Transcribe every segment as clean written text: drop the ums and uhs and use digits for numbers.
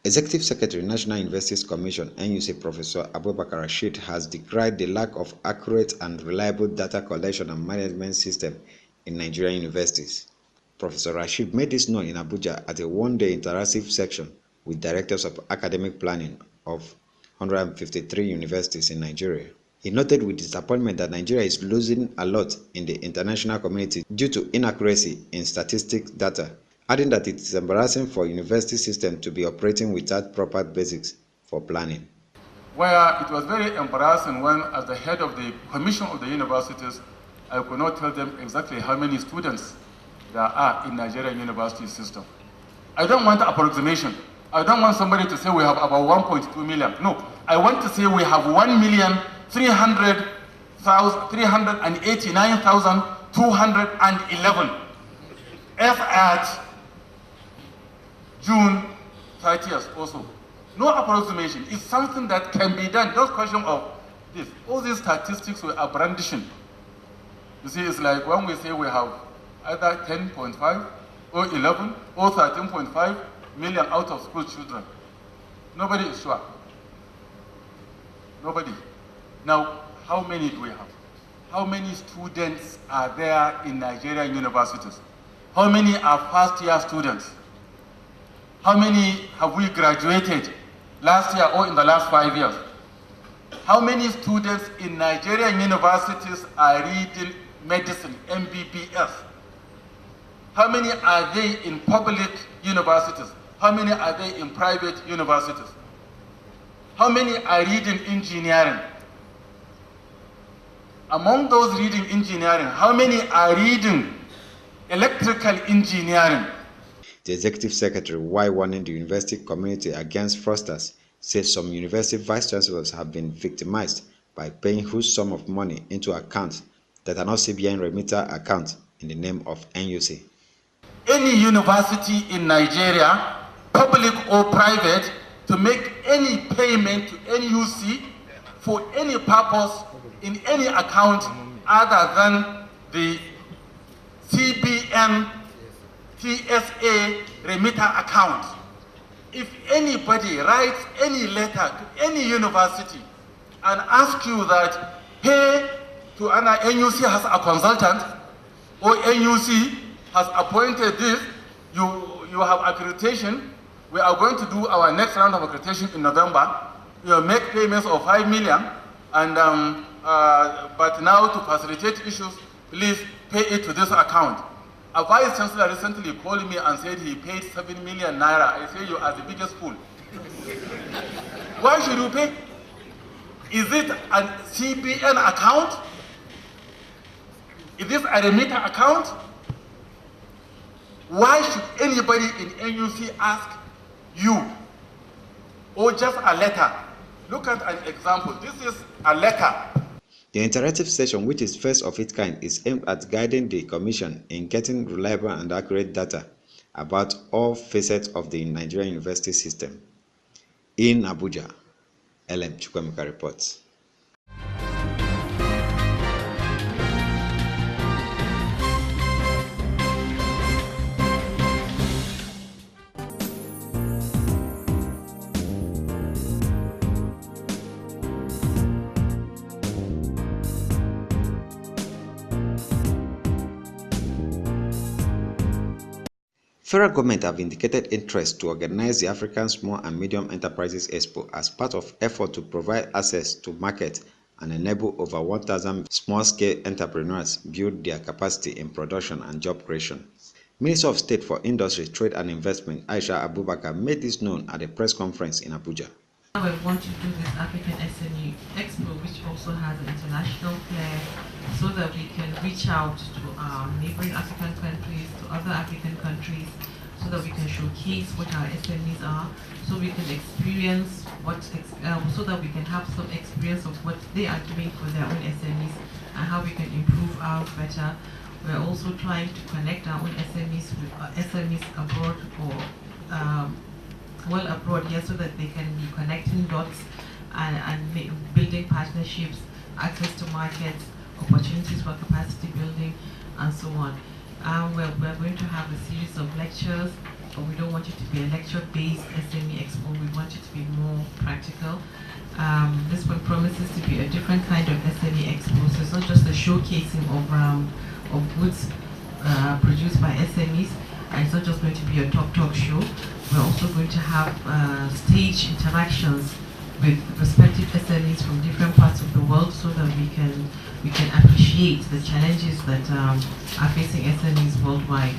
Executive Secretary, National Universities Commission (NUC) Professor Abubakar Rashid has decried the lack of accurate and reliable data collection and management system in Nigerian universities. Professor Rashid made this known in Abuja at a one-day interactive session with directors of academic planning of 153 universities in Nigeria. He noted with disappointment that Nigeria is losing a lot in the international community due to inaccuracy in statistics data, adding that it is embarrassing for university system to be operating without proper basics for planning. Where it was very embarrassing when, as the head of the commission of the universities, I could not tell them exactly how many students there are in Nigerian university system. I don't want approximation. I don't want somebody to say we have about 1.2 million. No, I want to say we have 1,389,211 as at June 30th also. No approximation. It's something that can be done. Just question of this. All these statistics we are brandishing. You see, it's like when we say we have either 10.5 or 11 or 13.5 million out of school children. Nobody is sure. Nobody. Now, how many do we have? How many students are there in Nigerian universities? How many are first-year students? How many have we graduated last year or in the last 5 years? How many students in Nigerian universities are reading medicine, MBBS? How many are they in public universities? How many are they in private universities? How many are reading engineering? Among those reading engineering, how many are reading electrical engineering? The executive secretary, while warning the university community against fraudsters, says some university vice chancellors have been victimized by paying huge sum of money into accounts that are not CBN remitter accounts in the name of NUC. Any university in Nigeria, public or private, to make any payment to NUC for any purpose in any account other than the CBN TSA remitter account. If anybody writes any letter to any university and asks you that, hey, to Anna, NUC has a consultant, or NUC has appointed this, you have accreditation, we are going to do our next round of accreditation in November, you make payments of 5 million, and but now to facilitate issues, please pay it to this account. A vice chancellor recently called me and said he paid 7 million naira. I say you are the biggest fool. Why should you pay? Is it a CBN account? Is this a remitter account? Why should anybody in NUC ask you? Or just a letter? Look at an example. This is a letter. The interactive session, which is first of its kind, is aimed at guiding the Commission in getting reliable and accurate data about all facets of the Nigerian university system. In Abuja, LM Chukwemeka reports. Federal government have indicated interest to organize the African Small and Medium Enterprises Expo as part of effort to provide access to market and enable over 1,000 small-scale entrepreneurs build their capacity in production and job creation. Minister of State for Industry, Trade and Investment, Aisha Abubakar, made this known at a press conference in Abuja. We want to do this African SME Expo, which also has an international flair, so that we can reach out to our neighboring African countries, to other African countries, so that we can showcase what our SMEs are, so we can experience what, so that we can have some experience of what they are doing for their own SMEs and how we can improve ours better. We're also trying to connect our own SMEs with SMEs abroad or well abroad here, so that they can be connecting dots and building partnerships, access to markets, opportunities for capacity building, and so on. We're going to have a series of lectures, or we don't want it to be a lecture-based SME Expo. We want it to be more practical. This one promises to be a different kind of SME Expo. So it's not just a showcasing of goods produced by SMEs. And it's not just going to be a talk show. We're also going to have stage interactions with respective SMEs from different parts of the world, so that we can appreciate the challenges that are facing SMEs worldwide.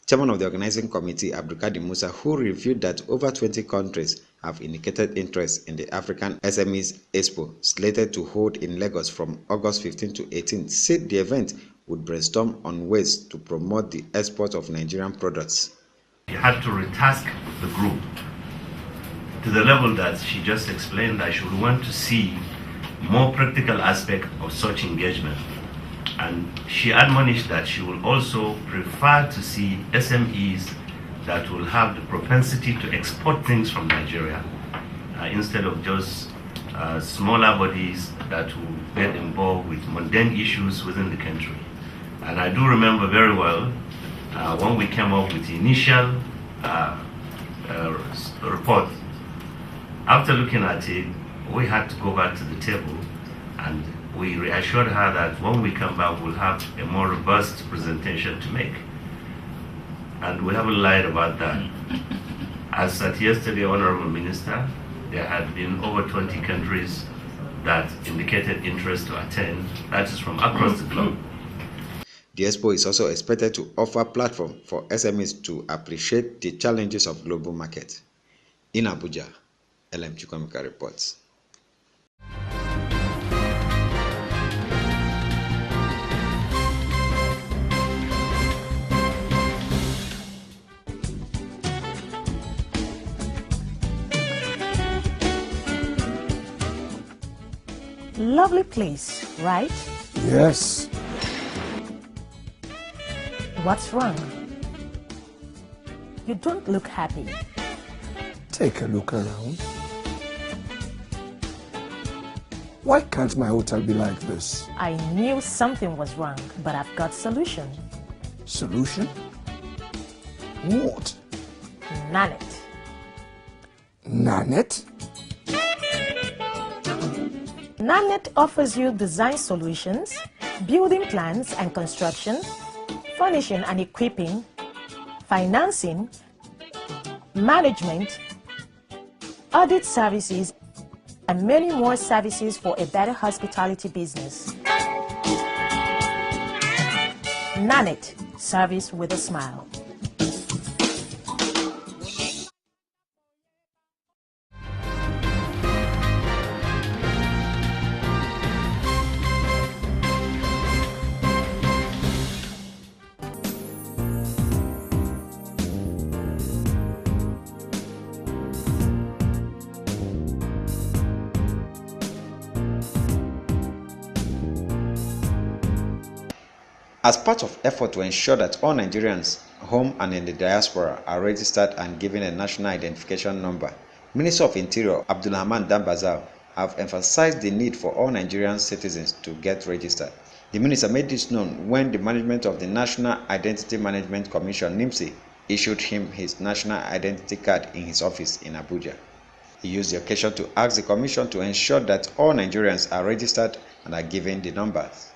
Chairman of the organizing committee, Abdulkadir Musa, who reviewed that over 20 countries have indicated interest in the African SMEs Expo, slated to hold in Lagos from August 15 to 18, said the event would brainstorm on ways to promote the export of Nigerian products. She had to retask the group to the level that she just explained. I should want to see more practical aspect of such engagement. And she admonished that she will also prefer to see SMEs that will have the propensity to export things from Nigeria instead of just smaller bodies that will get involved with mundane issues within the country. And I do remember very well when we came up with the initial report. After looking at it, we had to go back to the table, and we reassured her that when we come back, we'll have a more robust presentation to make. And we haven't lied about that. As at yesterday, Honorable Minister, there had been over 20 countries that indicated interest to attend. That is from across the globe. The Expo is also expected to offer a platform for SMEs to appreciate the challenges of global market. In Abuja, LM Chukwemeka reports. Lovely place, right? Yes. What's wrong? You don't look happy. Take a look around. Why can't my hotel be like this? I knew something was wrong, but I've got solution. Solution? What? Nanet. Nanet? Nanet offers you design solutions, building plans and construction, furnishing and equipping, financing, management, audit services, and many more services for a better hospitality business. Nanet, service with a smile. As part of effort to ensure that all Nigerians, home and in the diaspora, are registered and given a national identification number, Minister of Interior Abdulrahman Dambazao have emphasized the need for all Nigerian citizens to get registered. The minister made this known when the management of the National Identity Management Commission (NIMC) issued him his national identity card in his office in Abuja. He used the occasion to ask the commission to ensure that all Nigerians are registered and are given the numbers.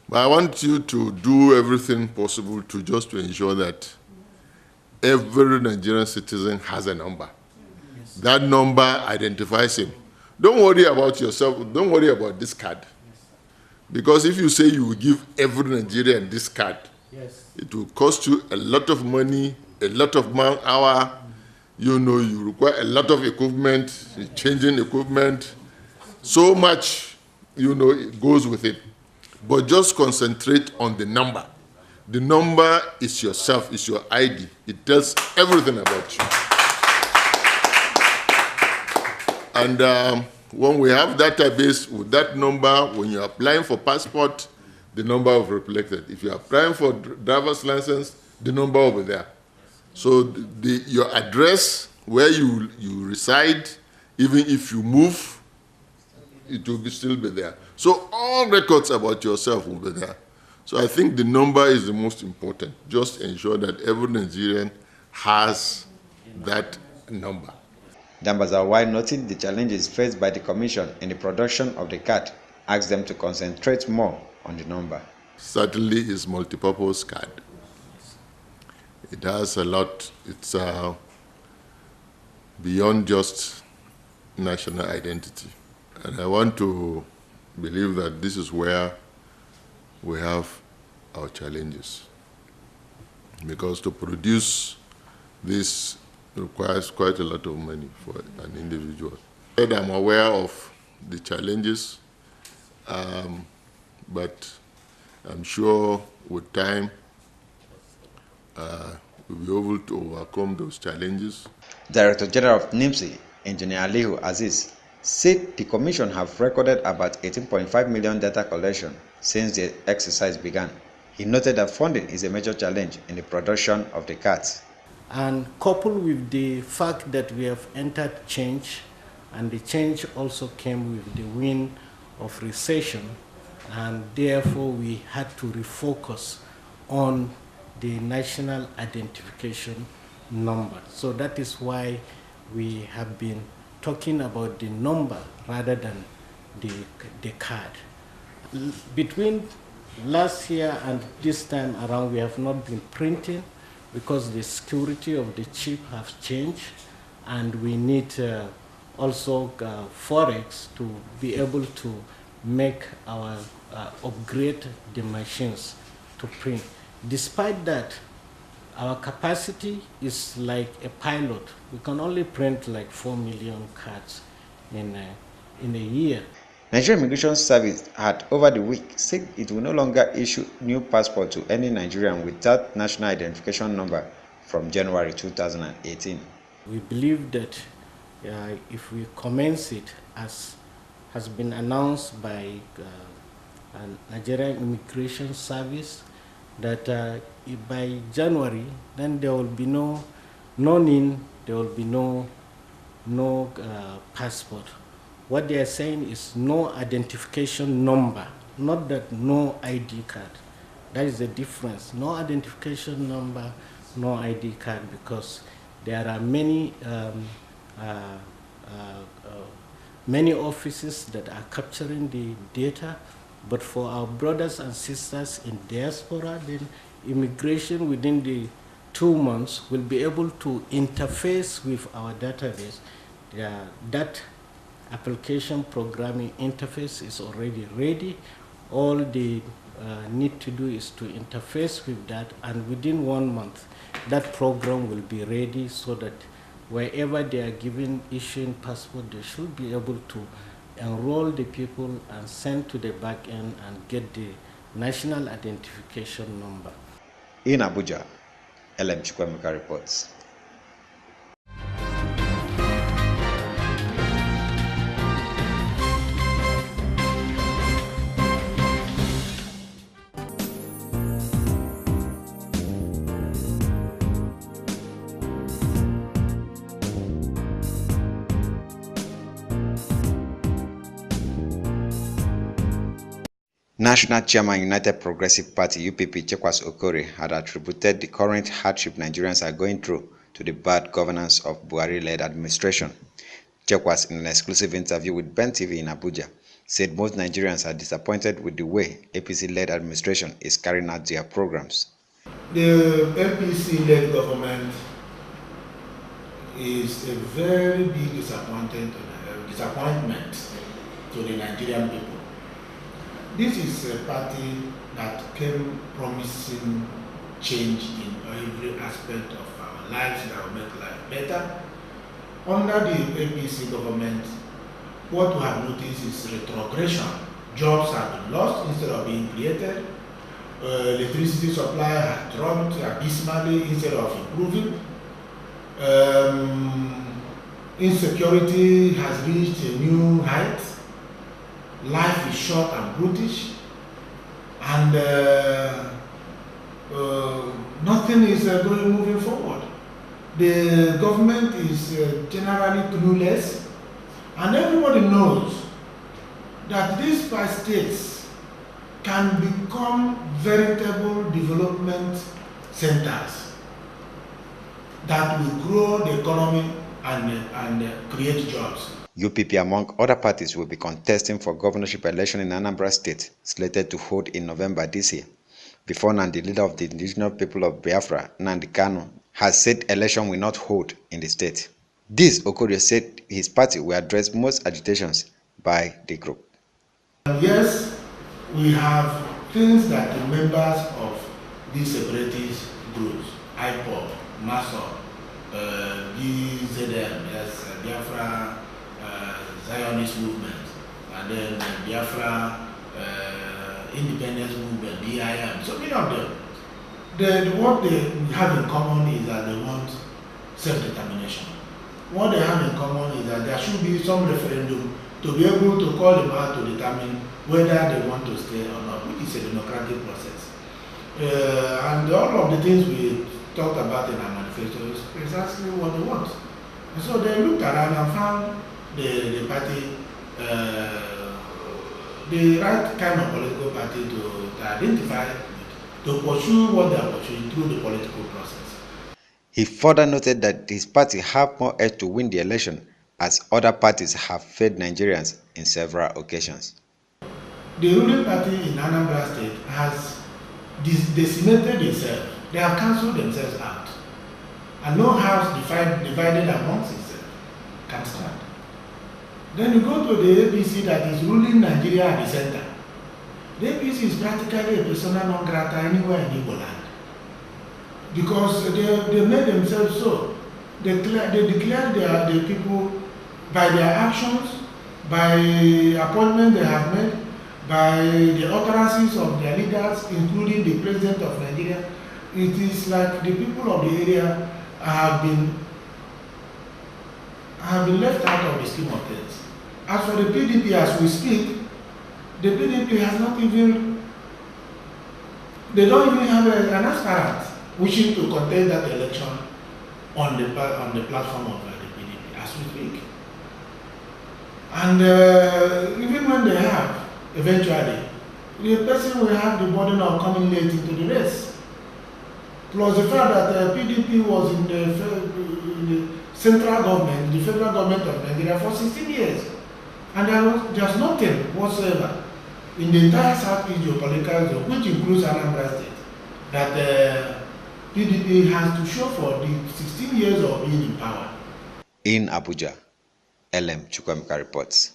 But I want you to do everything possible to ensure that every Nigerian citizen has a number. Yes. That number identifies him. Don't worry about yourself. Don't worry about this card. Because if you say you will give every Nigerian this card, yes, it will cost you a lot of money, a lot of man-hour. You know, you require a lot of equipment, changing equipment. So much, you know, it goes with it. But just concentrate on the number. The number is yourself, is your ID. It tells everything about you. And when we have database with that number, when you're applying for passport, the number will be reflected. If you're applying for driver's license, the number will be there. So your address, where you reside, even if you move, it will still be there. So all records about yourself will be there. So I think the number is the most important. Just ensure that every Nigerian has that number. Dambaza, while noting the challenges faced by the Commission in the production of the card, asked them to concentrate more on the number. Certainly is multipurpose card. It has a lot. It's beyond just national identity. And I want to believe that this is where we have our challenges. Because to produce this requires quite a lot of money for an individual. I'm aware of the challenges, but I'm sure with time we'll be able to overcome those challenges. Director General of NIMSI, Engineer Alihu Aziz, said the Commission have recorded about 18.5 million data collection since the exercise began. He noted that funding is a major challenge in the production of the cards. And coupled with the fact that we have entered change, and the change also came with the wind of recession, and therefore we had to refocus on the national identification number. So that is why we have been talking about the number rather than the card. Between last year and this time around, we have not been printing because the security of the chip has changed, and we need also Forex to be able to make our upgrade the machines to print. Despite that, our capacity is like a pilot. We can only print like 4 million cards in a year. Nigerian Immigration Service had over the week said it will no longer issue new passport to any Nigerian without national identification number from January 2018. We believe that if we commence it as has been announced by Nigerian Immigration Service, that by January, then there will be no NIN, there will be no passport. What they are saying is no identification number, not that no ID card. That is the difference. No identification number, no ID card, because there are many offices that are capturing the data. But for our brothers and sisters in diaspora, then immigration within the 2 months will be able to interface with our database. That application programming interface is already ready. All they need to do is to interface with that, and within 1 month, that program will be ready so that wherever they are issuing passport, they should be able to enroll the people and send to the back end and get the national identification number. In Abuja, LM Chukwemeka reports. National Chairman United Progressive Party UPP Chekwas Okore had attributed the current hardship Nigerians are going through to the bad governance of Buhari-led administration. Chekwas, in an exclusive interview with Ben TV in Abuja, said most Nigerians are disappointed with the way APC-led administration is carrying out their programs. The APC-led government is a very big disappointment to the Nigerian people. This is a party that came promising change in every aspect of our lives that will make life better. Under the APC government, what we have noticed is retrogression. Jobs have been lost instead of being created. Electricity supply has dropped abysmally instead of improving. Insecurity has reached a new height. Life is short and brutish, and nothing is moving forward. The government is generally clueless, and everybody knows that these five states can become veritable development centers. that will grow the economy and create jobs. UPP, among other parties, will be contesting for governorship election in Anambra State, slated to hold in November this year. Before now, the leader of the indigenous people of Biafra, Nnamdi Kanu, has said election will not hold in the state. This, Okorie said his party will address most agitations by the group. Yes, we have things that the members of these separatist groups, IPOB, MASOP, BZM, yes, Biafra Zionist movement, and then Biafra independence movement, BIM, so many of them. What they have in common is that they want self-determination. What they have in common is that there should be some referendum to be able to call them out to determine whether they want to stay or not, which is a democratic process. And all of the things we talked about in our manifesto is precisely what they want. And so they looked around and found the party, the right kind of political party to identify, to pursue what they are pursuing through the political process. He further noted that his party have more edge to win the election, as other parties have failed Nigerians in several occasions. The ruling party in Anambra State has decimated itself. They have cancelled themselves out. And no house divided amongst itself can stand. Then you go to the APC that is ruling Nigeria at the center. The APC is practically a persona non grata anywhere in Igbo land. Because they made themselves so. They declared the people by their actions, by appointments they have made, by the utterances of their leaders, including the President of Nigeria. It is like the people of the area have been left out of the scheme of things. As for the PDP, as we speak, the PDP has not even, they don't even have an aspirant wishing to contest that election on the platform of the PDP as we speak. And even when they have, eventually, the person will have the burden of coming late into the race. Plus the fact that PDP was in the central government, the federal government of Nigeria for 16 years. And there's nothing whatsoever in the entire Southeast geopolitical zone, which includes Anambra State, that PDP has to show for the 16 years of being in power. In Abuja, LM Chukwemeka reports.